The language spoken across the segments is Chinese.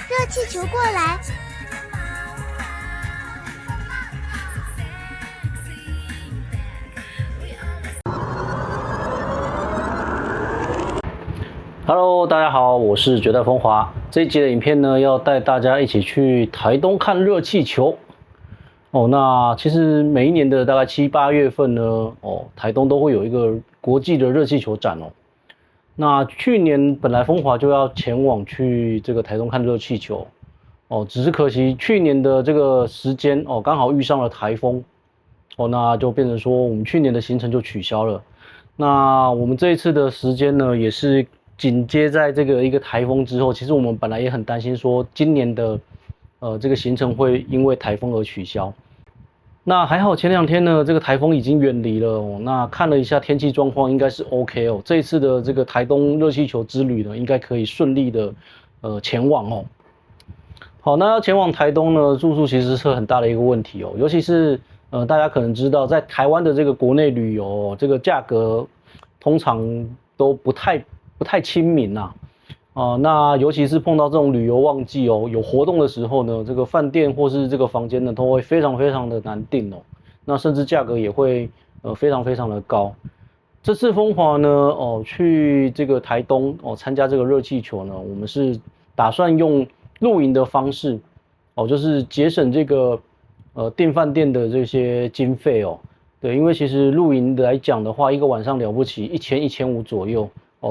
热气球过来。Hello， 大家好，我是绝代风华。这一集的影片呢，要带大家一起去台东看热气球。那其实每一年的大概7、8月份呢，台东都会有一个国际的热气球展哦。那去年本来风华就要前往去这个台东看热气球，只是可惜去年的这个时间刚好遇上了台风，那就变成说我们去年的行程就取消了。那我们这一次的时间呢，也是紧接在这个一个台风之后，其实我们本来也很担心说今年的这个行程会因为台风而取消。那还好前2天呢，这个台风已经远离了哦。那看了一下天气状况，应该是 OK 哦。这一次的这个台东热气球之旅呢，应该可以顺利的前往哦。好，那要前往台东呢，住宿其实是很大的一个问题哦，尤其是大家可能知道，在台湾的这个国内旅游，这个价格通常都不太亲民呐。那尤其是碰到这种旅游旺季哦，有活动的时候呢，这个饭店或是这个房间呢，都会非常的难订哦。那甚至价格也会非常的高。这次风华呢，去这个台东参加这个热气球呢，我们是打算用露营的方式就是节省这个订饭店的这些经费哦。对，因为其实露营来讲的话，一个晚上了不起1000、1500左右。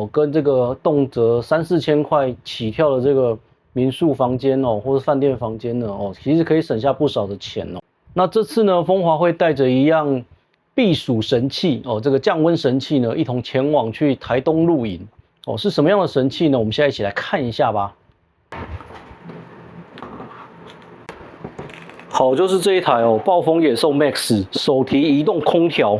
跟这个动辄3、4千块起跳的这个民宿房间或是饭店房间呢其实可以省下不少的钱哦。那这次呢，风华会带着一样避暑神器这个降温神器呢，一同前往去台东露营是什么样的神器呢？我们现在一起来看一下吧。好，就是这一台暴风野兽 Max 手提移动空调。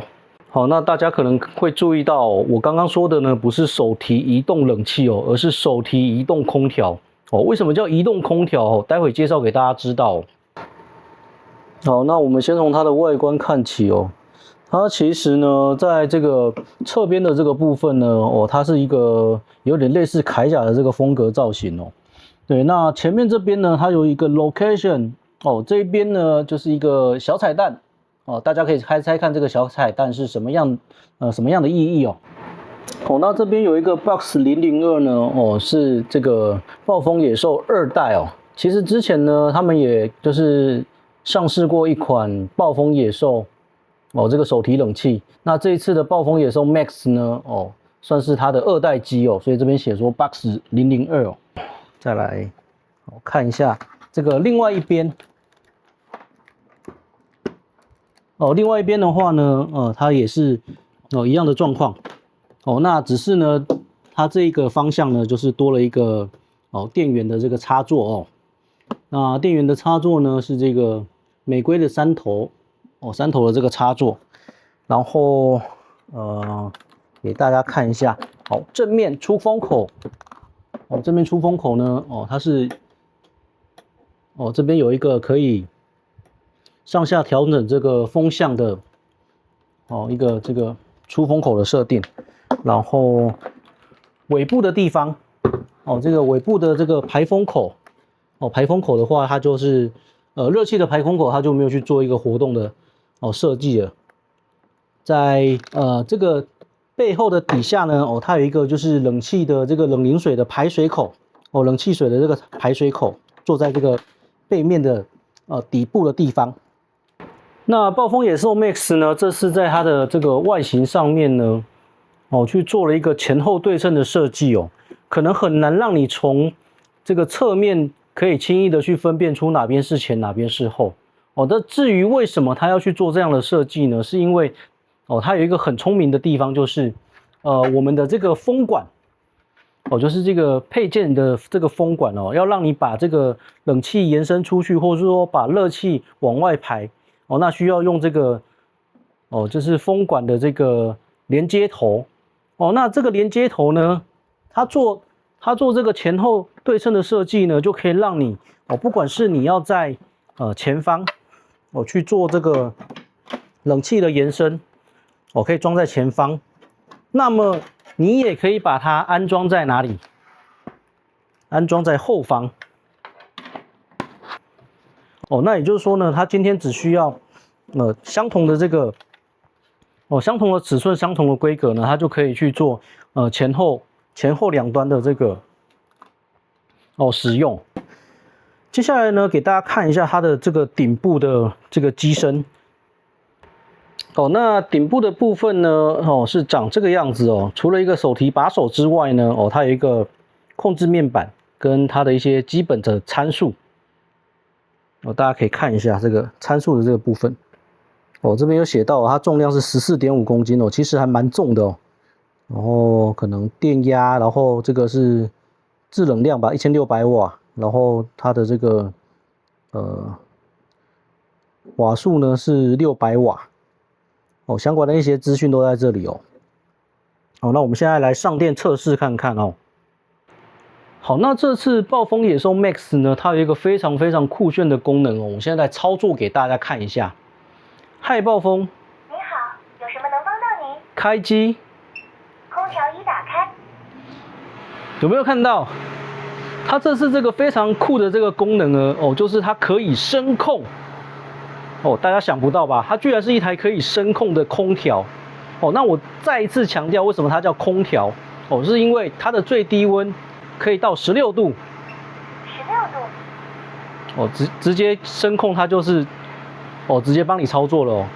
好，那大家可能会注意到我刚刚说的呢，不是手提移动冷气而是手提移动空调为什么叫移动空调待会介绍给大家知道好，那我们先从它的外观看起它其实呢，在这个侧边的这个部分呢它是一个有点类似铠甲的这个风格造型对，那前面这边呢，它有一个 location 这一边呢就是一个小彩蛋大家可以猜猜看这个小彩蛋是什么样的意义那这边有一个 Box 002呢是这个暴风野兽2代其实之前呢他们也就是上市过一款暴风野兽这个手提冷气。那这一次的暴风野兽 Max 呢算是它的2代机所以这边写说 Box 002再来看一下这个另外一边。另外一边的话呢，它也是一样的状况那只是呢，它这个方向呢，就是多了一个电源的这个插座那电源的插座呢是这个美规的3头3头的这个插座，然后给大家看一下正面出风口正面出风口呢它是这边有一个可以上下调整这个风向的一个这个出风口的设定，然后尾部的地方这个尾部的这个排风口排风口的话，它就是热气的排风口，它就没有去做一个活动的设计了。在这个背后的底下呢它有一个就是冷气的这个冷凝水的排水口冷气水的这个排水口坐在这个背面的底部的地方。那暴风野兽 Max 呢，这是在它的这个外形上面呢去做了一个前后对称的设计可能很难让你从这个侧面可以轻易的去分辨出哪边是前哪边是后那至于为什么它要去做这样的设计呢，是因为它有一个很聪明的地方，就是我们的这个风管就是这个配件的这个风管要让你把这个冷气延伸出去，或者说把热气往外排那需要用这个就是风管的这个连接头那这个连接头呢，它做这个前后对称的设计呢，就可以让你不管是你要在前方去做这个冷气的延伸可以装在前方，那么你也可以把它安装在哪里？安装在后方哦，那也就是说呢，它今天只需要相同的这个相同的尺寸、相同的规格呢，它就可以去做前后两端的这个使用。接下来呢，给大家看一下它的这个顶部的这个机身。那顶部的部分呢，是长这个样子哦。除了一个手提把手之外呢，它有一个控制面板跟它的一些基本的参数。大家可以看一下这个参数的这个部分。这边有写到它重量是 14.5 公斤哦，其实还蛮重的哦。然后可能电压，然后这个是制冷量吧，1600瓦，然后它的这个瓦数呢是600瓦。相关的一些资讯都在这里哦。那我们现在来上电测试看看哦。好，那这次暴风野兽 Max 呢，它有一个非常非常酷炫的功能哦。我现在来操作给大家看一下。嗨，暴风。你好，有什么能帮到您？开机。空调已打开。有没有看到？它这次这个非常酷的这个功能呢，就是它可以声控。大家想不到吧？它居然是一台可以声控的空调。那我再一次强调，为什么它叫空调？是因为它的最低温可以到16度。16度。直接声控它就是，直接帮你操作了哦。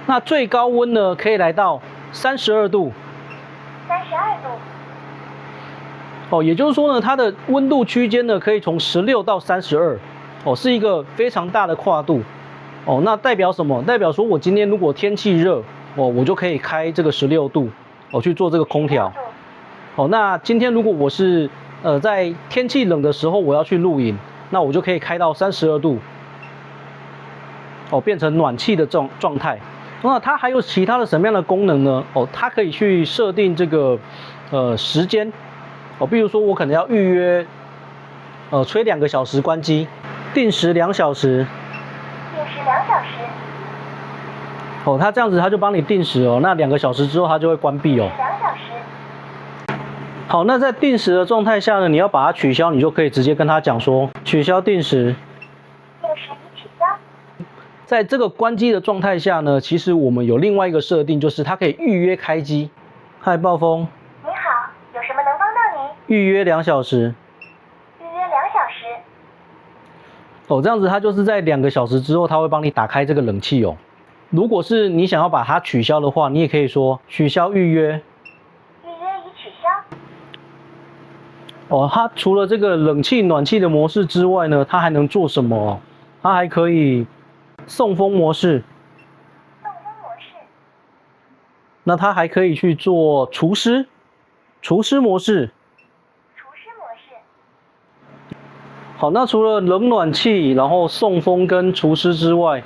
那最高温呢，可以来到32度。32度。也就是说呢，它的温度区间呢，可以从16到32，是一个非常大的跨度。那代表什么？代表说我今天如果天气热，我就可以开这个16度，去做这个空调。那今天如果我是在天气冷的时候我要去露营，那我就可以开到32度，变成暖气的状态。那它还有其他的什么样的功能呢？它可以去设定这个时间，比如说我可能要预约吹2个小时关机，定时2小时。2小时。它这样子它就帮你定时哦，那2个小时之后它就会关闭哦。2小时。好，那在定时的状态下呢，你要把它取消，你就可以直接跟他讲说取消定时。定时已取消。在这个关机的状态下呢，其实我们有另外一个设定，就是它可以预约开机。嗨，暴风。你好，有什么能帮到您？预约2小时。预约2小时。这样子它就是在2个小时之后，它会帮你打开这个冷气哦。如果是你想要把它取消的话，你也可以说取消预约。预约已取消。它除了这个冷气、暖气的模式之外呢，它还能做什么？它还可以送风模式。送风模式。那它还可以去做除湿模式。好，那除了冷暖气，然后送风跟除湿之外，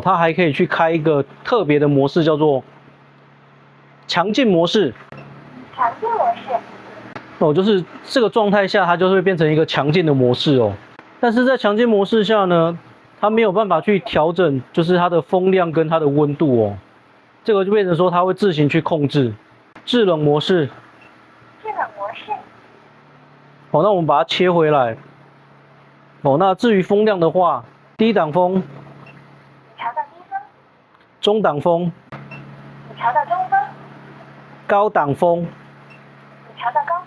它还可以去开一个特别的模式，叫做强劲模式。强劲模式。就是这个状态下，它就会变成一个强劲的模式哦。但是在强劲模式下呢，它没有办法去调整，就是它的风量跟它的温度哦。这个就变成说它会自行去控制。制冷模式。制冷模式。好，那我们把它切回来。那至于风量的话，低档风，你调到低风；中档风，你调到中风；高档风，你调到高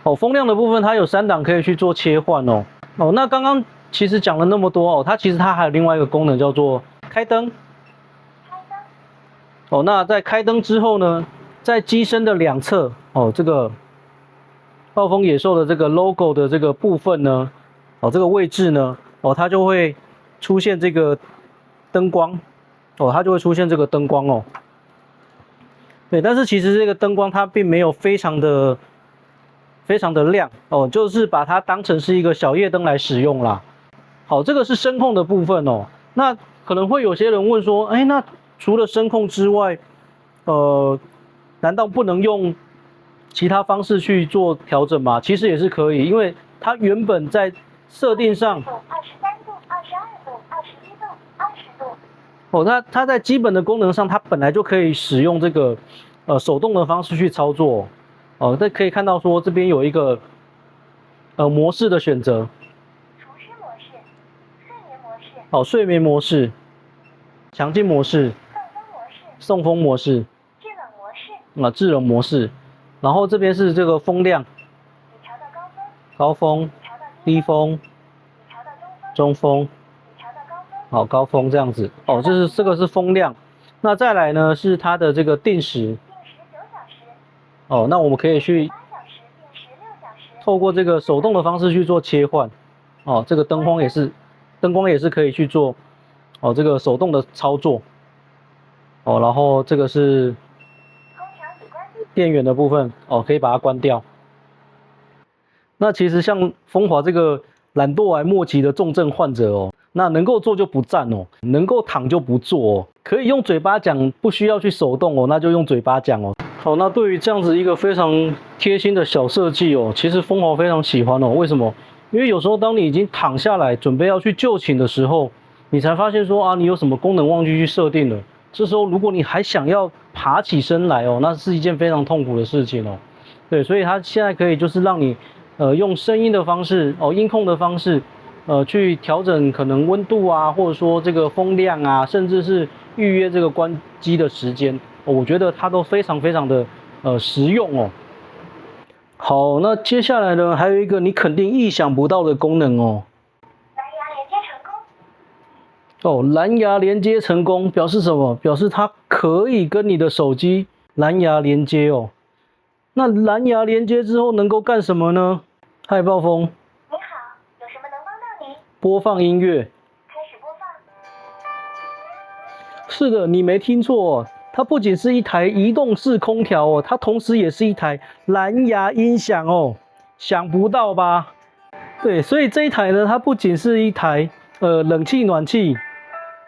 风。风量的部分它有3档可以去做切换哦。那刚刚其实讲了那么多它其实它还有另外一个功能叫做开灯。开灯。那在开灯之后呢，在机身的2侧这个暴风野兽的这个 logo 的这个部分呢。这个位置呢，它就会出现这个灯光，它就会出现这个灯光哦。对，但是其实这个灯光它并没有非常的亮就是把它当成是一个小夜灯来使用啦。好，这个是声控的部分哦。那可能会有些人问说，那除了声控之外，难道不能用其他方式去做调整吗？其实也是可以，因为它原本在设定上23度、22度、21度、20度。它在基本的功能上，它本来就可以使用这个手动的方式去操作这可以看到说这边有一个模式的选择。除湿模式、睡眠模式、好，睡眠模式、强劲模式、送风模式、制冷模式、制冷模式。然后这边是这个风量，你调到高峰，高峰、你调到低峰、你调到中峰，你调到高峰。好，高峰这样子。哦，这个是风量。那再来呢是它的这个定时。定时9小时。哦，那我们可以去8小时，定时6小时。透过这个手动的方式去做切换。哦，这个灯光也是可以去做这个手动的操作。哦，然后这个是空调已关。电源的部分，可以把它关掉。那其实像风华这个懒惰癌末期的重症患者那能够坐就不站能够躺就不坐可以用嘴巴讲，不需要去手动那就用嘴巴讲好，那对于这样子一个非常贴心的小设计其实风华非常喜欢为什么？因为有时候当你已经躺下来准备要去就寝的时候，你才发现说你有什么功能忘记去设定了。这时候如果你还想要爬起身来那是一件非常痛苦的事情对，所以它现在可以就是让你用声音的方式音控的方式去调整可能温度或者说这个风量甚至是预约这个关机的时间我觉得它都非常非常的实用好，那接下来呢还有一个你肯定意想不到的功能蓝牙连接成功。蓝牙连接成功表示什么？表示它可以跟你的手机蓝牙连接那蓝牙连接之后能够干什么呢？嗨，暴风。你好，有什么能帮到你？播放音乐。开始播放。是的，你没听错它不仅是一台移动式空调它同时也是一台蓝牙音响想不到吧？对，所以这一台呢，它不仅是一台冷气、暖气、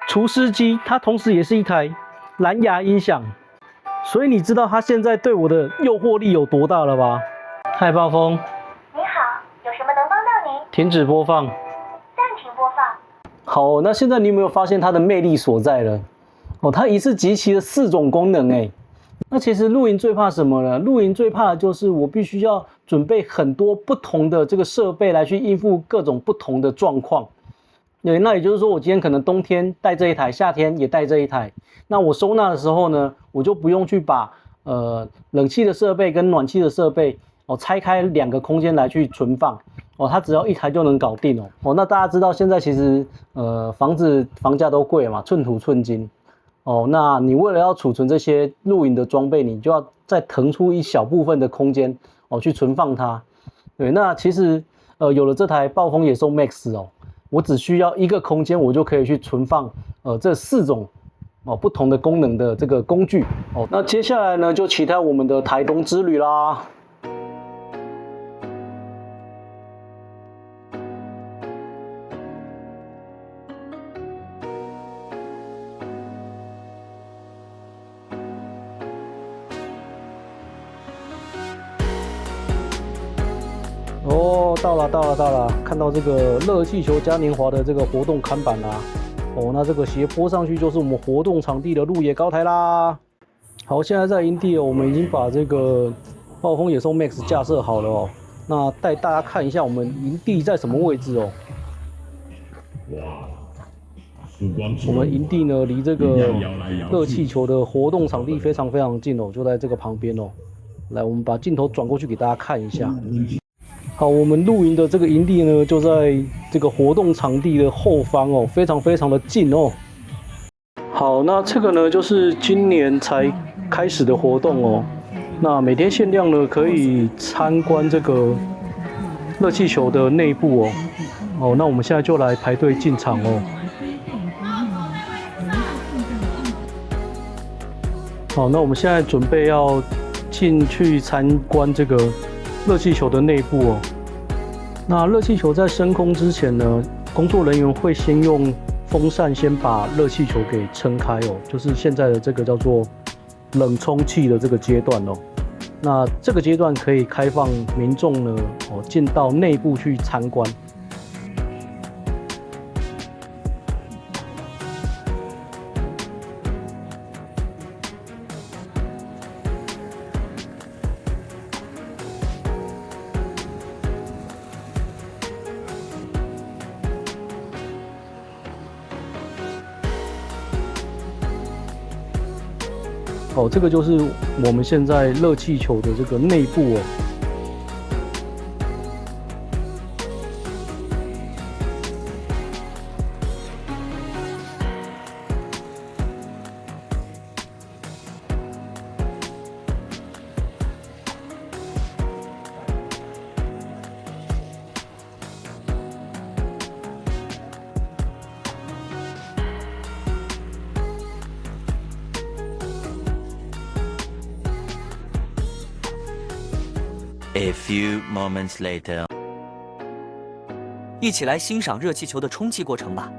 除湿机，它同时也是一台蓝牙音响。所以你知道它现在对我的诱惑力有多大了吧？嗨，暴风。你好，有什么能帮到您？停止播放。暂停播放。好，那现在你有没有发现它的魅力所在了？它一次集齐了4种功能那其实露营最怕什么呢？露营最怕的就是我必须要准备很多不同的这个设备来去应付各种不同的状况。对，那也就是说我今天可能冬天带这一台，夏天也带这一台。那我收纳的时候呢，我就不用去把冷气的设备跟暖气的设备拆开2个空间来去存放它只要一台就能搞定那大家知道现在其实房价都贵嘛，寸土寸金那你为了要储存这些露营的装备，你就要再腾出一小部分的空间去存放它。对，那其实有了这台暴风野兽 Max 我只需要1个空间，我就可以去存放这4种不同的功能的这个工具那接下来呢，就期待我们的台东之旅啦。到了，看到这个热气球嘉年华的这个活动看板啦那这个斜坡上去就是我们活动场地的鹿野高台啦。好，现在在营地我们已经把这个暴风野兽 Max 架设好了那带大家看一下我们营地在什么位置我们营地呢离这个热气球的活动场地非常非常近就在这个旁边来，我们把镜头转过去给大家看一下。好，我们露营的这个营地呢，就在这个活动场地的后方非常非常的近好，那这个呢，就是今年才开始的活动那每天限量呢，可以参观这个热气球的内部那我们现在就来排队进场好，那我们现在准备要进去参观这个热气球的内部那热气球在升空之前呢，工作人员会先用风扇先把热气球给撑开就是现在的这个叫做冷充气的这个阶段那这个阶段可以开放民众呢进到内部去参观。哦，这个就是我们现在热气球的这个内部哦。A few moments later， 一起来欣赏热气球的充气过程吧。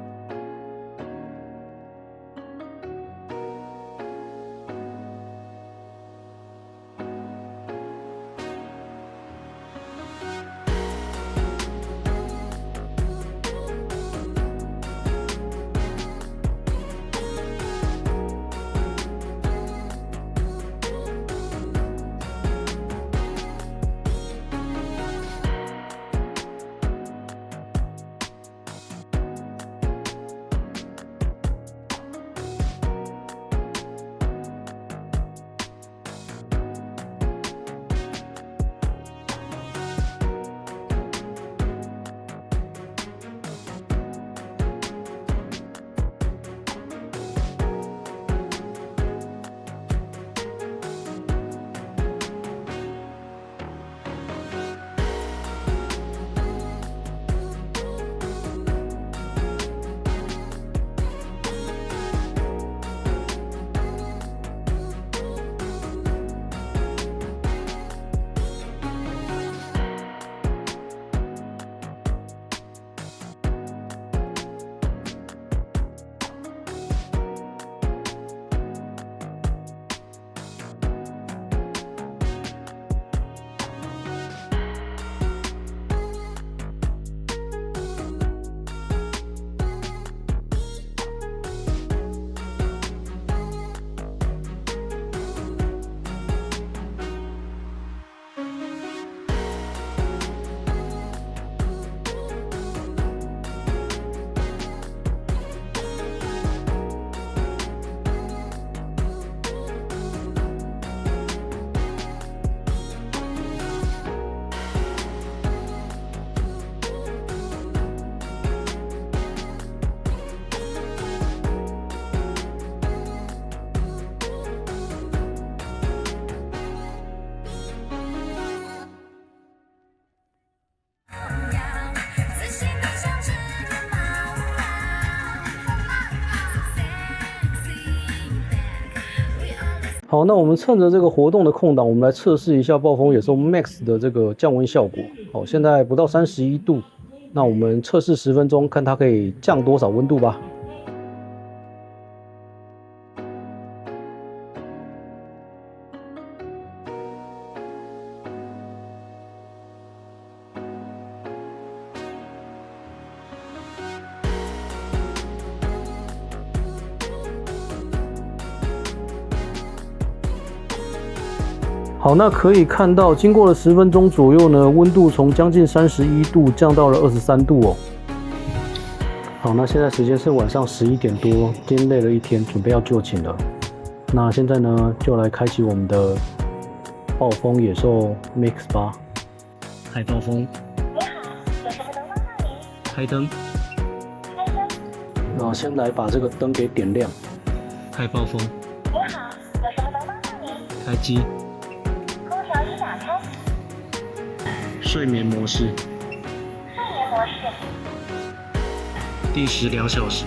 好，那我们趁着这个活动的空档，我们来测试一下暴风野兽 Max 的这个降温效果。好，现在不到31度，那我们测试10分钟，看它可以降多少温度吧。好，那可以看到，经过了10分钟左右呢，温度从将近31度降到了23度哦。好，那现在时间是晚上11点多，今天累了一天，准备要就寝了。那现在呢，就来开启我们的暴风野兽 Max 吧。开暴风。你好，有什么能帮到您？开灯。开灯。然后先来把这个灯给点亮。开暴风。你好，有什么能帮到您？开机。空调已打开。睡眠模式。睡眠模式。计时2小时。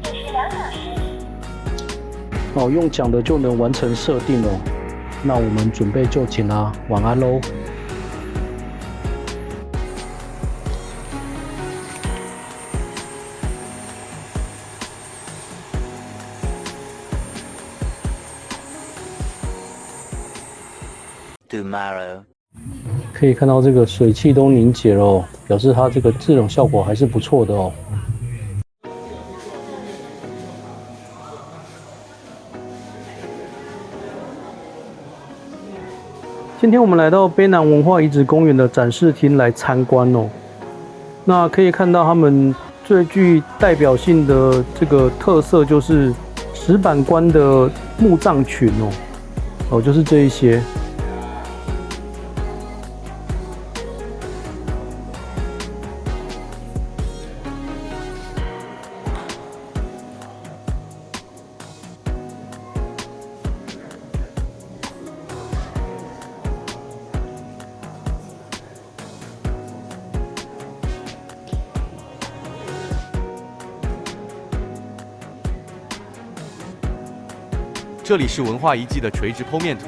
计时2小时。哦，用讲的就能完成设定哦。那我们准备就寝啦，晚安喽。Tomorrow， 可以看到这个水汽都凝结了哦，表示它这个制冷效果还是不错的哦。今天我们来到卑南文化遗址公园的展示厅来参观哦。那可以看到他们最具代表性的这个特色就是石板关的木杖群就是这一些。这里是文化遗迹的垂直剖面图。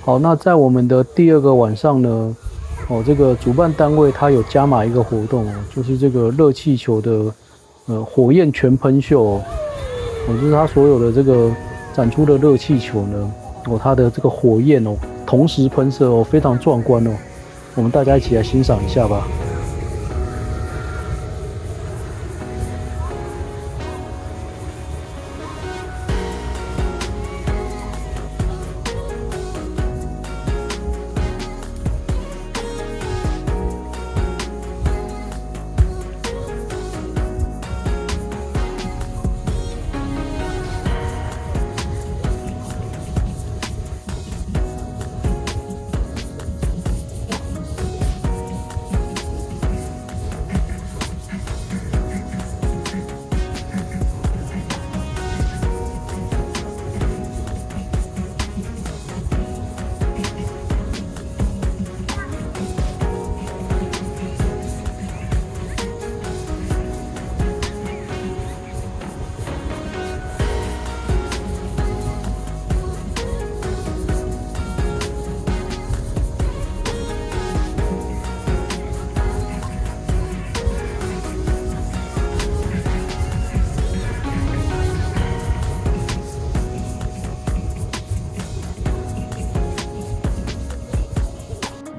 好，那在我们的第2个晚上呢，这个主办单位它有加码一个活动就是这个热气球的火焰全喷秀就是它所有的这个展出的热气球呢，它的这个火焰同时喷射非常壮观我们大家一起来欣赏一下吧。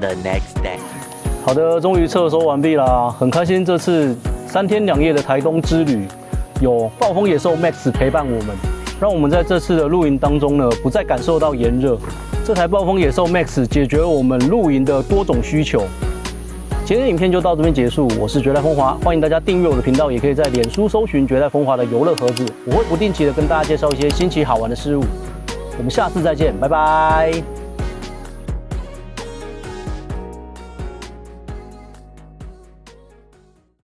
The next day. 好的，终于撤收完毕啦，很开心这次3天2夜的台东之旅，有暴风野兽 Max 陪伴我们，让我们在这次的露营当中呢，不再感受到炎热。这台暴风野兽 Max 解决了我们露营的多种需求。今天的影片就到这边结束，我是绝代风华，欢迎大家订阅我的频道，也可以在脸书搜寻绝代风华的游乐盒子，我会不定期的跟大家介绍一些新奇好玩的事物。我们下次再见，拜拜。